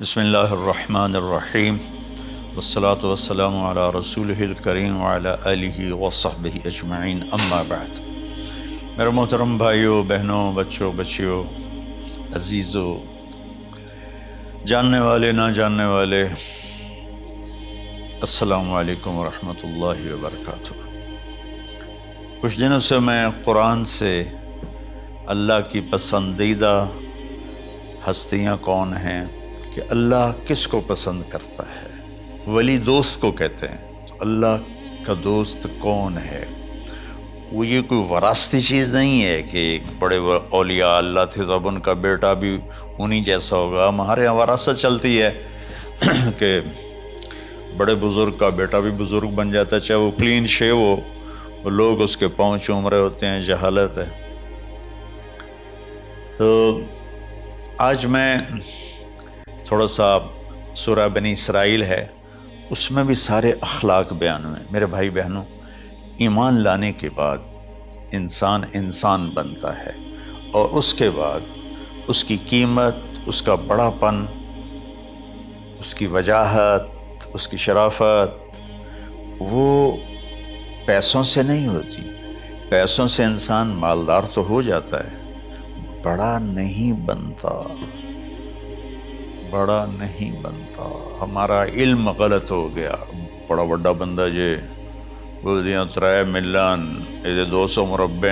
بسم اللہ الرحمن الرحیم والصلاة والسلام علی رسولہ الکریم وعلی آلہ وصحبہ اجمعین، اما بعد۔ میرے محترم بھائیوں، بہنوں، بچوں، بچیوں، عزیزوں، جاننے والے، نہ جاننے والے، السلام علیکم ورحمۃ اللہ وبرکاتہ۔ کچھ دنوں سے میں قرآن سے اللہ کی پسندیدہ ہستیاں کون ہیں، کہ اللہ کس کو پسند کرتا ہے، ولی دوست کو کہتے ہیں۔ تو اللہ کا دوست کون ہے؟ وہ یہ کوئی وراثتی چیز نہیں ہے کہ ایک بڑے اولیاء اللہ تھے تو اب ان کا بیٹا بھی انہی جیسا ہوگا۔ ہمارے یہاں وراثت چلتی ہے کہ بڑے بزرگ کا بیٹا بھی بزرگ بن جاتا ہے، چاہے وہ کلین شیو ہو، وہ لوگ اس کے پاؤں چوم رہے ہوتے ہیں، جہالت ہے۔ تو آج میں تھوڑا سا سورہ بنی اسرائیل ہے، اس میں بھی سارے اخلاق بیان ہوئے۔ میرے بھائی بہنوں، ایمان لانے کے بعد انسان بنتا ہے، اور اس کے بعد اس کی قیمت، اس کا بڑا پن، اس کی وجاہت، اس کی شرافت وہ پیسوں سے نہیں ہوتی۔ پیسوں سے انسان مالدار تو ہو جاتا ہے، بڑا نہیں بنتا، بڑا نہیں بنتا۔ ہمارا علم غلط ہو گیا۔ بڑا بڑا بندہ جے بولدیاں 3 ملن، یہ 200 مربع،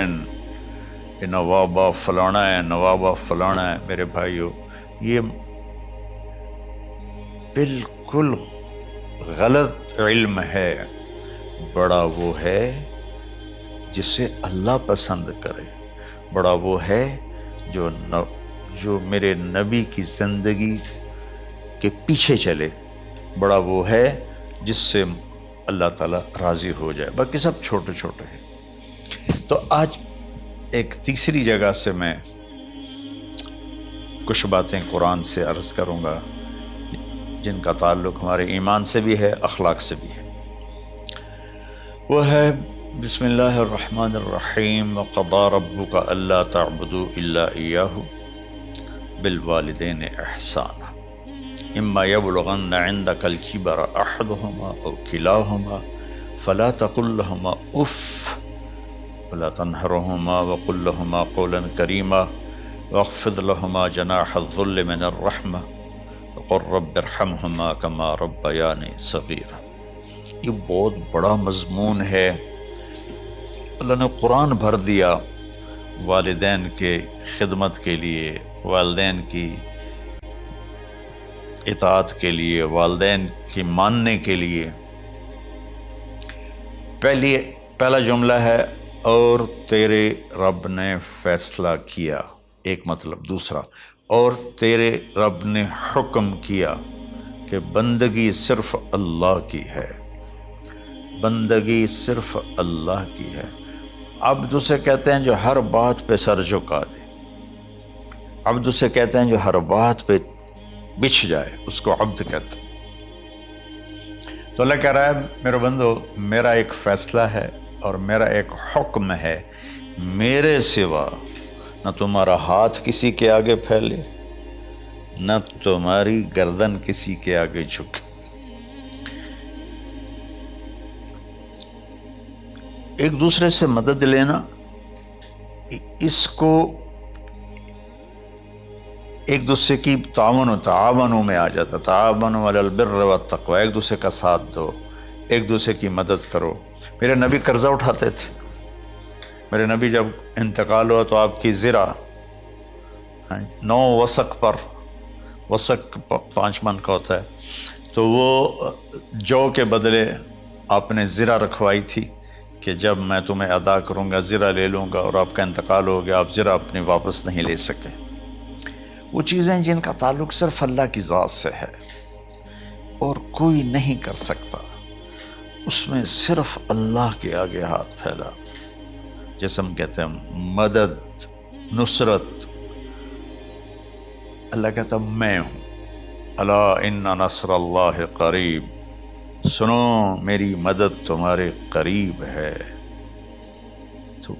یہ نوابہ فلانا ہے، نوابہ فلانا ہے۔ میرے بھائیو، یہ بالکل غلط علم ہے۔ بڑا وہ ہے جسے اللہ پسند کرے، بڑا وہ ہے جو میرے نبی کی زندگی کے پیچھے چلے، بڑا وہ ہے جس سے اللہ تعالیٰ راضی ہو جائے، باقی سب چھوٹے چھوٹے ہیں۔ تو آج ایک تیسری جگہ سے میں کچھ باتیں قرآن سے عرض کروں گا جن کا تعلق ہمارے ایمان سے بھی ہے، اخلاق سے بھی ہے۔ وہ ہے بسم اللہ الرحمن الرحیم، وَقَضَىٰ رَبُّكَ أَلَّا تَعْبُدُوا إِلَّا إِيَّاهُ بِالْوَالِدَيْنِ إِحْسَانًا إِمَّا يَبْلُغَنَّ عِندَكَ الْكِبَرَ أَحَدُهُمَا أَوْ كِلَاهُمَا فَلَا تَقُل لَّهُمَا أُفٍّ وَلَا تَنْهَرْهُمَا وَقُل لَّهُمَا قَوْلًا كَرِيمًا وَاخْفِضْ لَهُمَا جَنَاحَ الذُّلِّ مِنَ الرَّحْمَةِ وَقُل رَّبِّ ارْحَمْهُمَا كَمَا رَبَّيَانِي صَغِيرًا۔ یہ بہت بڑا مضمون ہے۔ اللہ نے قرآن بھر دیا والدین کے خدمت کے لیے، والدین کی اطاعت کے لیے، والدین کی ماننے کے لیے۔ پہلا جملہ ہے اور تیرے رب نے فیصلہ کیا، ایک مطلب۔ دوسرا، اور تیرے رب نے حکم کیا کہ بندگی صرف اللہ کی ہے، بندگی صرف اللہ کی ہے۔ عبد اسے کہتے ہیں جو ہر بات پہ سر جھکا دے، عبد اسے کہتے ہیں جو ہر بات پہ بچھ جائے، اس کو عبد کہتے ہیں۔ تو اللہ کہہ رہا ہے میرے بندو، میرا ایک فیصلہ ہے اور میرا ایک حکم ہے، میرے سوا نہ تمہارا ہاتھ کسی کے آگے پھیلے، نہ تمہاری گردن کسی کے آگے جھکے۔ ایک دوسرے سے مدد لینا، اس کو ایک دوسرے کی تعاونوں میں آ جاتا، تعاونوا علی البر والتقوی، ایک دوسرے کا ساتھ دو، ایک دوسرے کی مدد کرو۔ میرے نبی قرضہ اٹھاتے تھے۔ میرے نبی جب انتقال ہوا تو آپ کی زرہ 9 وسق پر، وسق 5 من کا ہوتا ہے، تو وہ جو کے بدلے آپ نے زرہ رکھوائی تھی کہ جب میں تمہیں ادا کروں گا زرہ لے لوں گا، اور آپ کا انتقال ہو گیا، آپ زرہ اپنی واپس نہیں لے سکے۔ وہ چیزیں جن کا تعلق صرف اللہ کی ذات سے ہے اور کوئی نہیں کر سکتا، اس میں صرف اللہ کے آگے ہاتھ پھیلا، جیسے ہم کہتے ہیں مدد، نصرت۔ اللہ کہتا میں ہوں، الا ان نصر اللہ قریب، سنو میری مدد تمہارے قریب ہے۔ تو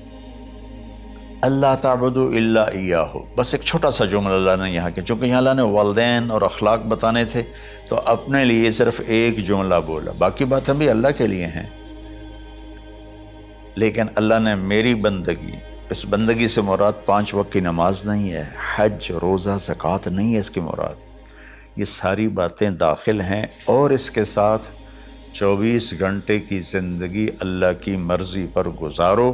اللہ تعبدوا الا ایاہ، بس ایک چھوٹا سا جملہ اللہ نے یہاں کے، چونکہ یہاں اللہ نے والدین اور اخلاق بتانے تھے تو اپنے لیے صرف ایک جملہ بولا، باقی باتیں بھی اللہ کے لیے ہیں، لیکن اللہ نے میری بندگی، اس بندگی سے مراد 5 وقت کی نماز نہیں ہے، حج، روزہ، زکوٰۃ نہیں ہے اس کی مراد، یہ ساری باتیں داخل ہیں، اور اس کے ساتھ 24 گھنٹے کی زندگی اللہ کی مرضی پر گزارو،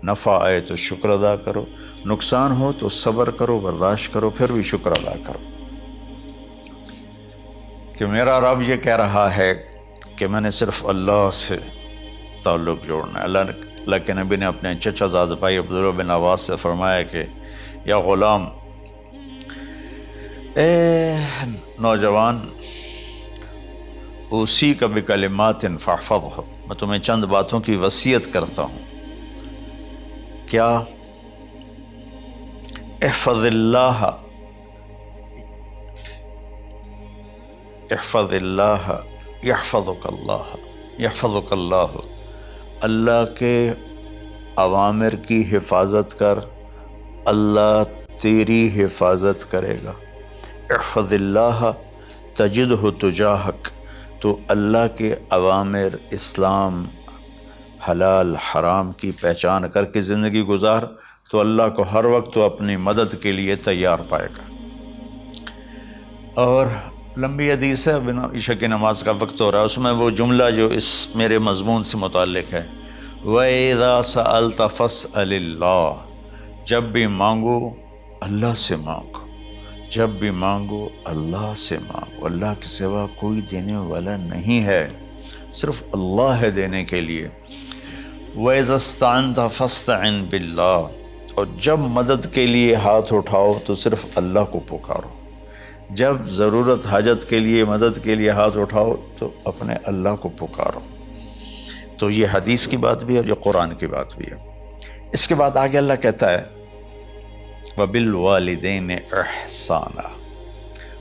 نفع آئے تو شکر ادا کرو، نقصان ہو تو صبر کرو، برداشت کرو، پھر بھی شکر ادا کرو کہ میرا رب یہ کہہ رہا ہے کہ میں نے صرف اللہ سے تعلق جوڑنا ہے۔ اللہ کے نبی نے اپنے چچا زاد بھائی عبداللہ بن عباس سے فرمایا کہ یا غلام، اے نوجوان، اوصیک بکلمات فاحفظہ، میں تمہیں چند باتوں کی وصیت کرتا ہوں، کیا؟ احفظ اللہ، احفظ اللہ یحفظک اللہ، یحفظک اللہ، اللہ کے اوامر کی حفاظت کر، اللہ تیری حفاظت کرے گا۔ احفظ اللہ تجدہ تجاہک، تو اللہ کے اوامر، اسلام، حلال حرام کی پہچان کر کے زندگی گزار تو اللہ کو ہر وقت تو اپنی مدد کے لیے تیار پائے گا۔ اور لمبی حدیث ہے، عشاء کی نماز کا وقت ہو رہا ہے، اس میں وہ جملہ جو اس میرے مضمون سے متعلق ہے، وَإِذَا سَأَلْتَ فَاسْأَلِ اللَّهِ، جب بھی مانگو اللہ سے مانگو، جب بھی مانگو اللہ سے مانگو، اللہ کے سوا کوئی دینے والا نہیں ہے، صرف اللہ ہے دینے کے لیے۔ وَإِذَا اسْتَعَنْتَ فَاسْتَعِنْ بِاللَّهِ، اور جب مدد کے لیے ہاتھ اٹھاؤ تو صرف اللہ کو پکارو، جب ضرورت حاجت کے لیے، مدد کے لیے ہاتھ اٹھاؤ تو اپنے اللہ کو پکارو۔ تو یہ حدیث کی بات بھی ہے اور یہ قرآن کی بات بھی ہے۔ اس کے بعد آگے اللہ کہتا ہے وَبِالْوَالِدَيْنِ إِحْسَانًا،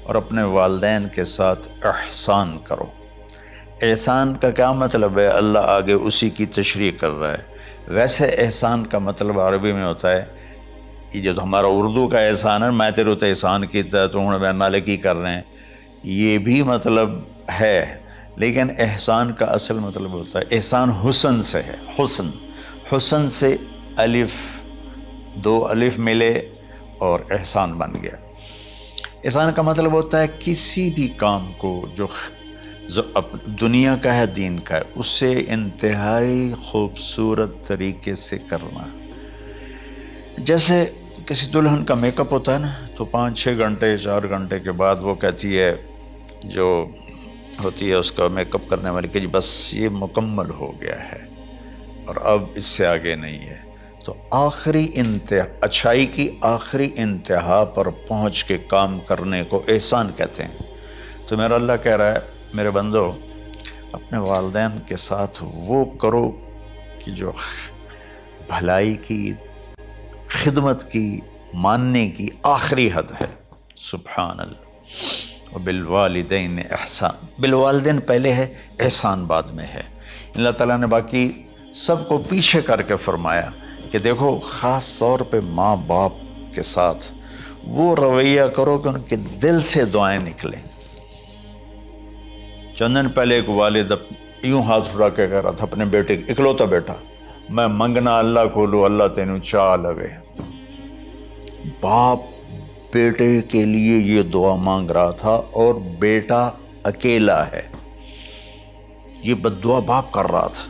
اور اپنے والدین کے ساتھ احسان کرو۔ احسان کا کیا مطلب ہے؟ اللہ آگے اسی کی تشریح کر رہا ہے۔ ویسے احسان کا مطلب عربی میں ہوتا ہے، یہ جو ہمارا اردو کا احسان ہے، میں تیرے تو احسان کیتا تو ہوں میں نالے کی کر رہے ہیں، یہ بھی مطلب ہے، لیکن احسان کا اصل مطلب ہوتا ہے، احسان حسن سے ہے، حسن، حسن سے الف، 2 الف ملے اور احسان بن گیا۔ احسان کا مطلب ہوتا ہے کسی بھی کام کو جو دنیا کا ہے، دین کا ہے، اسے انتہائی خوبصورت طریقے سے کرنا۔ جیسے کسی دلہن کا میک اپ ہوتا ہے نا، تو 5-6 گھنٹے 4 گھنٹے کے بعد وہ کہتی ہے، جو ہوتی ہے اس کا میک اپ کرنے والی، کہ جی بس یہ مکمل ہو گیا ہے اور اب اس سے آگے نہیں ہے۔ تو آخری اچھائی کی آخری انتہا پر پہنچ کے کام کرنے کو احسان کہتے ہیں۔ تو میرا اللہ کہہ رہا ہے، میرے بندو، اپنے والدین کے ساتھ وہ کرو کہ جو بھلائی کی، خدمت کی، ماننے کی آخری حد ہے۔ سبحان اللہ۔ وبالوالدین احسان، بالوالدین پہلے ہے، احسان بعد میں ہے۔ اللہ تعالیٰ نے باقی سب کو پیچھے کر کے فرمایا کہ دیکھو خاص طور پہ ماں باپ کے ساتھ وہ رویہ کرو کہ ان کے دل سے دعائیں نکلیں۔ چند دن پہلے ایک والد یوں ہاتھ اٹھا کے کہہ رہا تھا اپنے بیٹے، اکلوتا بیٹا، میں منگنا اللہ کو لو، اللہ تینوں چاہ لوے۔ باپ بیٹے کے لیے یہ دعا مانگ رہا تھا اور بیٹا اکیلا ہے، یہ بد دعا باپ کر رہا تھا۔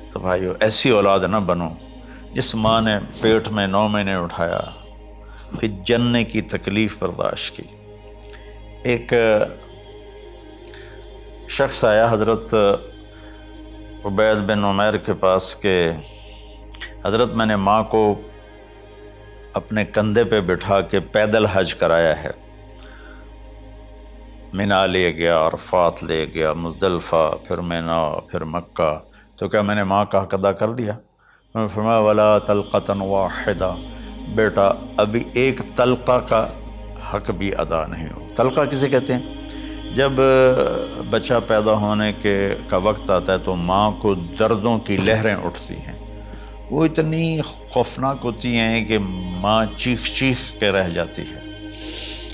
تو بھائیو، ایسی اولاد نہ بنو جس ماں نے پیٹ میں 9 مہینے اٹھایا، پھر جننے کی تکلیف برداشت کی۔ ایک شخص آیا حضرت عبید بن عمیر کے پاس کہ حضرت میں نے ماں کو اپنے کندھے پہ بٹھا کے پیدل حج کرایا ہے، مینا لے گیا، عرفات لے گیا، مزدلفہ، پھر مینا، پھر مکہ، تو کیا میں نے ماں کا حق ادا کر دیا؟ میں نے فرمایا ولا تلقۃ واحدہ، بیٹا ابھی ایک تلقہ کا حق بھی ادا نہیں ہو۔ تلقہ کسے کہتے ہیں؟ جب بچہ پیدا ہونے کا وقت آتا ہے تو ماں کو دردوں کی لہریں اٹھتی ہیں، وہ اتنی خوفناک ہوتی ہیں کہ ماں چیخ چیخ کے رہ جاتی ہے،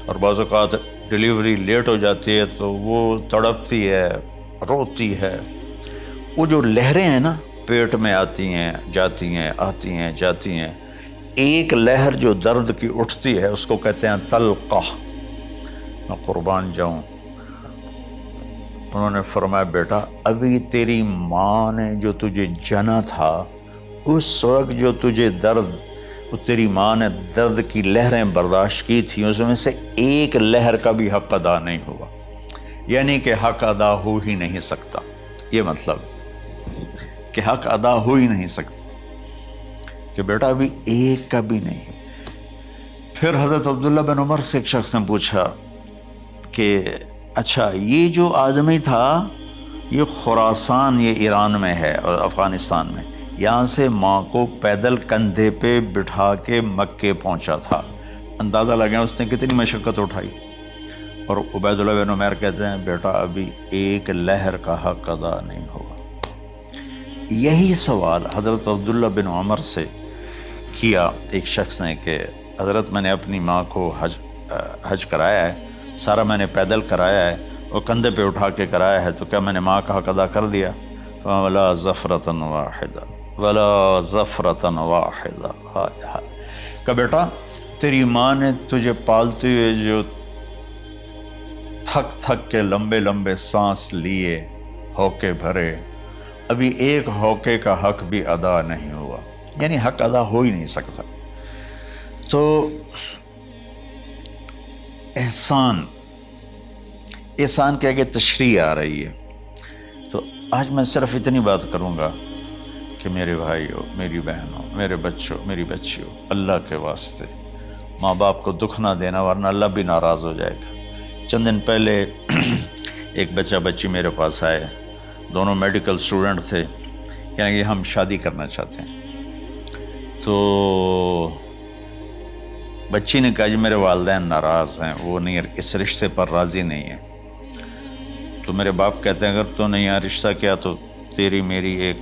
اور بعض اوقات ڈیلیوری لیٹ ہو جاتی ہے تو وہ تڑپتی ہے، روتی ہے۔ وہ جو لہریں ہیں نا، پیٹ میں آتی ہیں جاتی ہیں، آتی ہیں جاتی ہیں، ایک لہر جو درد کی اٹھتی ہے اس کو کہتے ہیں طلقہ۔ میں قربان جاؤں، انہوں نے فرمایا بیٹا ابھی تیری ماں نے جو تجھے جنا تھا اس وقت جو تجھے درد، وہ تیری ماں نے درد کی لہریں برداشت کی تھیں، اس میں سے ایک لہر کا بھی حق ادا نہیں ہوا، یعنی کہ حق ادا ہو ہی نہیں سکتا۔ یہ مطلب کہ حق ادا ہو ہی نہیں سکتا، کہ بیٹا ابھی ایک کا بھی نہیں۔ پھر حضرت عبداللہ بن عمر سے ایک شخص نے پوچھا کہ اچھا یہ جو آدمی تھا یہ خراسان، یہ ایران میں ہے اور افغانستان میں، یہاں سے ماں کو پیدل کندھے پہ بٹھا کے مکے پہنچا تھا، اندازہ لگا اس نے کتنی مشقت اٹھائی۔ اور عبید اللہ بن عمر کہتے ہیں بیٹا ابھی ایک لہر کا حق ادا نہیں ہوا۔ یہی سوال حضرت عبداللہ بن عمر سے کیا ایک شخص نے کہ حضرت میں نے اپنی ماں کو حج کرایا ہے، سارا میں نے پیدل کرایا ہے اور کندھے پہ اٹھا کے کرایا ہے، تو کیا میں نے ماں کا حق ادا کر دیا؟ وَلَا زَفْرَةً وَاحِدًا وَلَا زَفْرَةً وَاحِدًا۔ کہ بیٹا تیری ماں نے تجھے پالتے ہوئے جو تھک تھک کے لمبے لمبے سانس لیے، ہوکے بھرے، ابھی ایک ہوکے کا حق بھی ادا نہیں ہوا، یعنی حق ادا ہو ہی نہیں سکتا۔ تو احسان کے آگے تشریح آ رہی ہے۔ تو آج میں صرف اتنی بات کروں گا کہ میرے بھائیوں، میری بہنوں، میرے بچوں، میری بچیوں، اللہ کے واسطے ماں باپ کو دکھ نہ دینا، ورنہ اللہ بھی ناراض ہو جائے گا۔ چند دن پہلے ایک بچہ بچی میرے پاس آئے، دونوں میڈیکل اسٹوڈنٹ تھے، کہنے کہ ہم شادی کرنا چاہتے ہیں۔ تو بچی نے کہا جی میرے والدین ناراض ہیں، وہ نہیں، اس رشتے پر راضی نہیں ہیں۔ تو میرے باپ کہتے ہیں اگر تو نہیں یہاں رشتہ کیا تو تیری میری ایک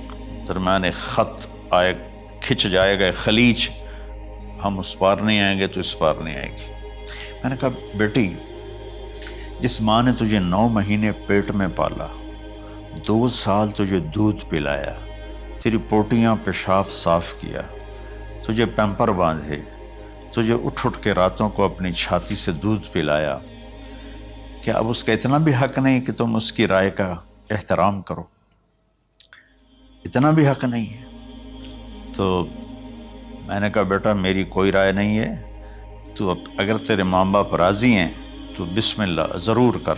درمیان ایک خط آئے، کھچ جائے گا خلیج، ہم اس پار نہیں آئیں گے تو اس پار نہیں آئے گی۔ میں نے کہا بیٹی جس ماں نے تجھے 9 مہینے پیٹ میں پالا، 2 سال تجھے دودھ پلایا، تیری پوٹیاں پیشاب صاف کیا، تجھے پیمپر باندھے، تجھے اٹھ اٹھ کے راتوں کو اپنی چھاتی سے دودھ پلایا، کیا اب اس کا اتنا بھی حق نہیں کہ تم اس کی رائے کا احترام کرو؟ اتنا بھی حق نہیں ہے؟ تو میں نے کہا بیٹا میری کوئی رائے نہیں ہے، تو اگر تیرے ماں باپ راضی ہیں تو بسم اللہ ضرور کر،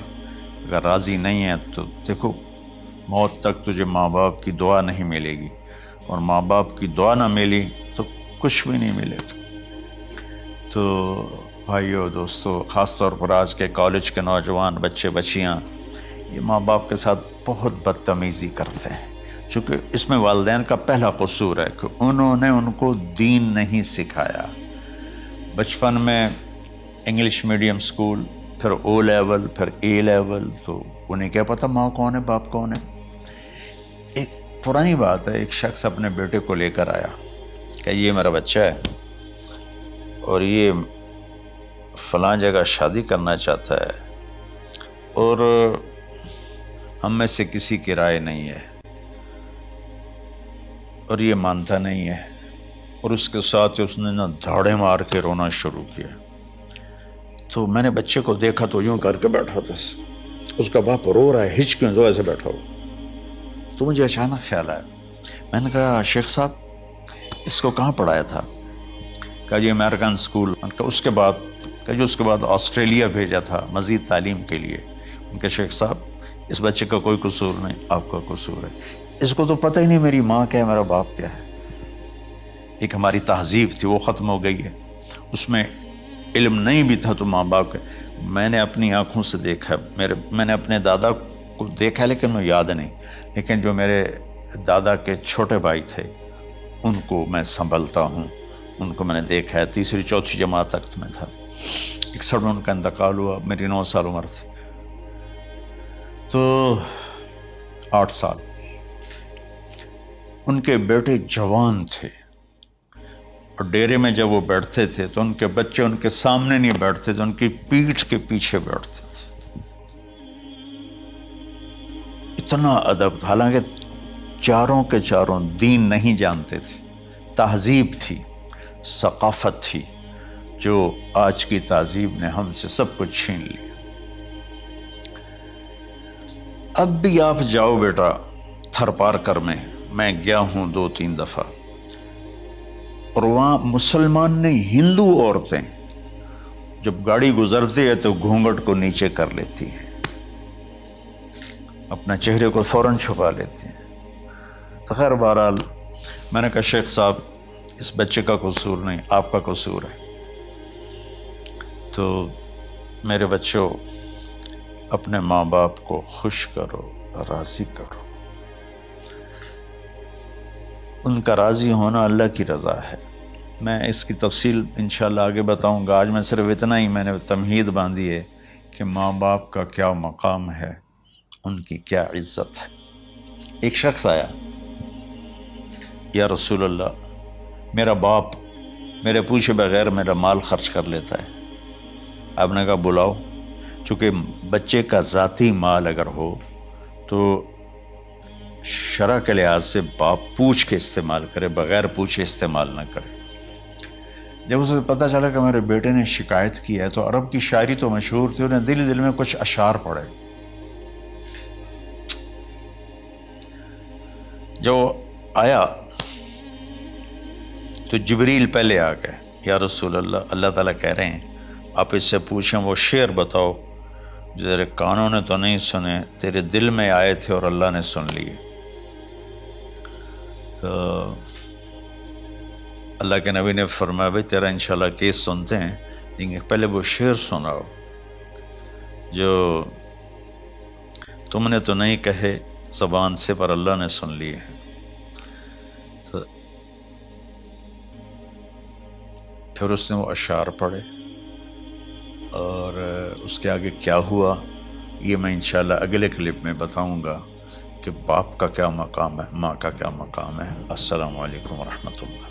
اگر راضی نہیں ہیں تو دیکھو موت تک تجھے ماں باپ کی دعا نہیں ملے گی، اور ماں باپ کی دعا نہ ملی تو کچھ بھی نہیں ملے گا۔ تو بھائیو دوستو، خاص طور پر آج کے کالج کے نوجوان بچے بچیاں یہ ماں باپ کے ساتھ بہت بدتمیزی کرتے ہیں، چونکہ اس میں والدین کا پہلا قصور ہے کہ انہوں نے ان کو دین نہیں سکھایا۔ بچپن میں انگلش میڈیم سکول، پھر او لیول، پھر اے لیول، تو انہیں کیا پتہ ماں کون ہے باپ کون ہے۔ ایک پرانی بات ہے، ایک شخص اپنے بیٹے کو لے کر آیا کہ یہ میرا بچہ ہے اور یہ فلاں جگہ شادی کرنا چاہتا ہے، اور ہم میں سے کسی کی رائے نہیں ہے، اور یہ مانتا نہیں ہے، اور اس کے ساتھ اس نے نا دھاڑے مار کے رونا شروع کیا۔ تو میں نے بچے کو دیکھا تو یوں کر کے بیٹھا تھا، اس کا باپ رو رہا ہے، ہچ کیوں تو ایسے بیٹھا ہو۔ تو مجھے اچانک خیال آیا، میں نے کہا شیخ صاحب اس کو کہاں پڑھایا تھا؟ کہا جی امریکن سکول۔ اس کے بعد آسٹریلیا بھیجا تھا مزید تعلیم کے لیے۔ ان کے شیخ صاحب اس بچے کا کوئی قصور نہیں، آپ کا قصور ہے، اس کو تو پتہ ہی نہیں میری ماں کیا ہے، میرا باپ کیا ہے۔ ایک ہماری تہذیب تھی وہ ختم ہو گئی ہے، اس میں علم نہیں بھی تھا تو ماں باپ کے۔ میں نے اپنی آنکھوں سے دیکھا، میں نے اپنے دادا کو دیکھا لیکن مجھے یاد نہیں، لیکن جو میرے دادا کے چھوٹے بھائی تھے ان کو میں سنبھلتا ہوں، ان کو میں نے دیکھا ہے، 3ری 4تھی جماعت تک میں تھا۔ 61 میں ان کا انتقال ہوا، میری 9 سال عمر تھی، تو 8 سال۔ ان کے بیٹے جوان تھے، اور ڈیرے میں جب وہ بیٹھتے تھے تو ان کے بچے ان کے سامنے نہیں بیٹھتے تھے، ان کی پیٹھ کے پیچھے بیٹھتے تھے۔ اتنا ادب، حالانکہ چاروں کے چاروں دین نہیں جانتے تھے، تہذیب تھی، ثقافت تھی، جو آج کی تہذیب نے ہم سے سب کچھ چھین لیا۔ اب بھی آپ جاؤ بیٹا تھر پارکر میں گیا ہوں 2-3 دفعہ، اور وہاں مسلمان نہیں، ہندو عورتیں جب گاڑی گزرتی ہے تو گھونگھٹ کو نیچے کر لیتی ہیں، اپنا چہرے کو فوراً چھپا لیتی ہیں۔ تو خیر بہرحال میں نے کہا شیخ صاحب اس بچے کا قصور نہیں، آپ کا قصور ہے۔ تو میرے بچوں، اپنے ماں باپ کو خوش کرو، راضی کرو۔ ان کا راضی ہونا اللہ کی رضا ہے۔ میں اس کی تفصیل انشاءاللہ آگے بتاؤں گا، آج میں صرف اتنا ہی میں نے تمہید باندھی ہے کہ ماں باپ کا کیا مقام ہے، ان کی کیا عزت ہے۔ ایک شخص آیا، یا رسول اللہ میرا باپ میرے پوچھے بغیر میرا مال خرچ کر لیتا ہے۔ آپ نے کہا بلاؤ، چونکہ بچے کا ذاتی مال اگر ہو تو شرع کے لحاظ سے باپ پوچھ کے استعمال کرے، بغیر پوچھے استعمال نہ کرے۔ جب اسے پتہ چلا کہ میرے بیٹے نے شکایت کی ہے، تو عرب کی شاعری تو مشہور تھی، انہیں دل میں کچھ اشعار پڑھے۔ جو آیا تو جبریل پہلے آ گئے، یا رسول اللہ، اللہ تعالیٰ کہہ رہے ہیں آپ اس سے پوچھیں وہ شعر بتاؤ جو تیرے کانوں نے تو نہیں سنے، تیرے دل میں آئے تھے اور اللہ نے سن لیے۔ تو اللہ کے نبی نے فرمایا بھائی تیرا انشاءاللہ کیس سنتے ہیں، لیکن پہلے وہ شعر سناؤ جو تم نے تو نہیں کہے زبان سے پر اللہ نے سن لیے۔ تو پھر اس نے وہ اشعار پڑھے، اور اس کے آگے کیا ہوا یہ میں انشاءاللہ اگلے کلپ میں بتاؤں گا کہ باپ کا کیا مقام ہے، ماں کا کیا مقام ہے۔ السلام علیکم ورحمۃ اللہ۔